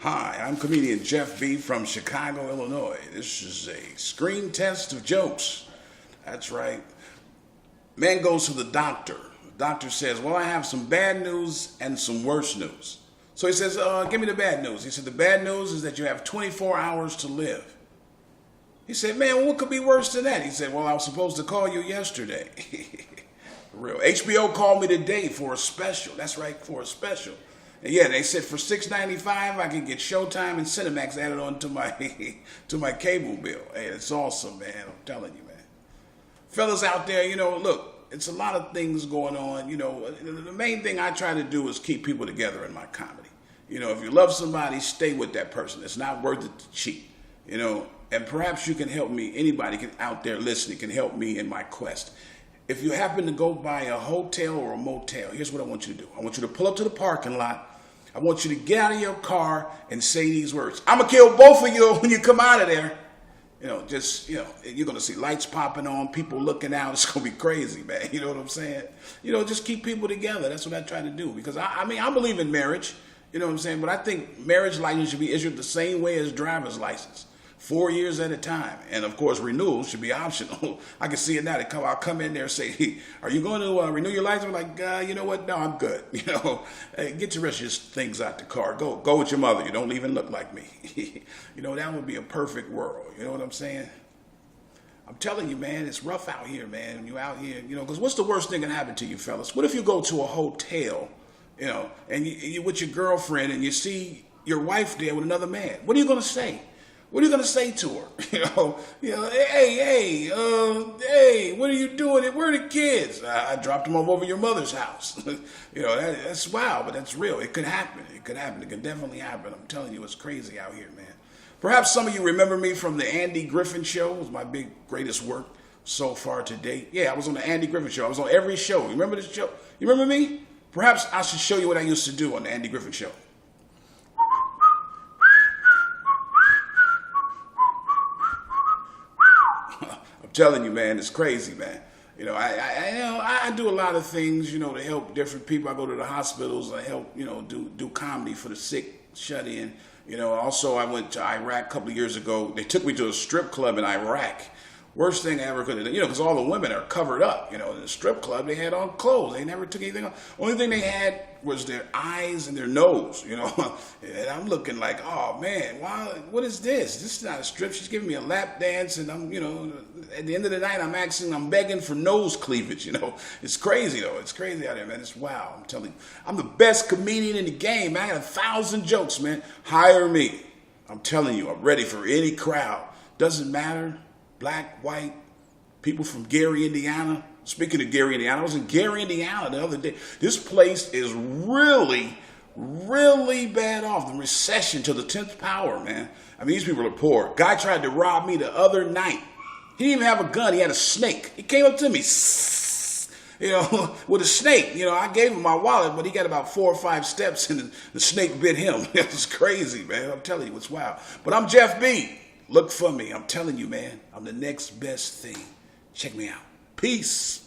Hi, I'm comedian Jeff B. from Chicago, Illinois. This is a screen test of jokes. That's right. Man goes to the doctor. The doctor says, well, I have some bad news and some worse news. So he says, give me the bad news. He said, the bad news is that you have 24 hours to live. He said, man, what could be worse than that? He said, well, I was supposed to call you yesterday. Real. HBO called me today for a special. That's right, for a special. And yeah, they said for $6.95 I can get Showtime and Cinemax added on to my to my cable bill. Hey, it's awesome, man. I'm telling you, man. Fellas out there, look, it's a lot of things going on. The main thing I try to do is keep people together in my comedy. If you love somebody, stay with that person. It's not worth it to cheat. And perhaps you can help me. Anybody out there listening can help me in my quest. If you happen to go by a hotel or a motel, here's what I want you to do. I want you to pull up to the parking lot. I want you to get out of your car and say these words. I'm going to kill both of you when you come out of there. You're going to see lights popping on, people looking out. It's going to be crazy, man. You know what I'm saying? Just keep people together. That's what I try to do. Because, I believe in marriage. You know what I'm saying? But I think marriage license should be issued the same way as driver's license. 4 years at a time. And of course, renewal should be optional. I can see it now. I'll come in there and say, hey, are you going to renew your license? I'm like, you know what? No, I'm good. Hey, get the rest of your things out the car. Go with your mother. You don't even look like me. That would be a perfect world. You know what I'm saying? I'm telling you, man, it's rough out here, man. You out here, because what's the worst thing that can happen to you, fellas? What if you go to a hotel, and you're with your girlfriend and you see your wife there with another man? What are you going to say? What are you going to say to her? Hey, what are you doing? Where are the kids? I dropped them off over your mother's house. That's wild, but that's real. It could happen. It could happen. It could definitely happen. I'm telling you, it's crazy out here, man. Perhaps some of you remember me from the Andy Griffin Show. It was my greatest work so far to date. Yeah, I was on the Andy Griffin Show. I was on every show. You remember this show? You remember me? Perhaps I should show you what I used to do on the Andy Griffin Show. I'm telling you, man, it's crazy, man. I do a lot of things, to help different people. I go to the hospitals. I help, do comedy for the sick, shut in. Also I went to Iraq a couple of years ago. They took me to a strip club in Iraq. Worst thing I ever could have done, because all the women are covered up. In the strip club, they had on clothes. They never took anything off. Only thing they had was their eyes and their nose, And I'm looking like, oh, man, what is this? This is not a strip. She's giving me a lap dance, and I'm, at the end of the night, I'm begging for nose cleavage, It's crazy, though. It's crazy out there, man. It's wow. I'm telling you. I'm the best comedian in the game, man. I got 1,000 jokes, man. Hire me. I'm telling you, I'm ready for any crowd. Doesn't matter. Black, white, people from Gary, Indiana. Speaking of Gary, Indiana, I was in Gary, Indiana the other day. This place is really, really bad off. The recession to the 10th power, man. These people are poor. Guy tried to rob me the other night. He didn't even have a gun. He had a snake. He came up to me, with a snake. I gave him my wallet, but he got about 4 or 5 steps and the snake bit him. It's crazy, man. I'm telling you, it's wild. But I'm Jeff B. Look for me. I'm telling you, man. I'm the next best thing. Check me out. Peace.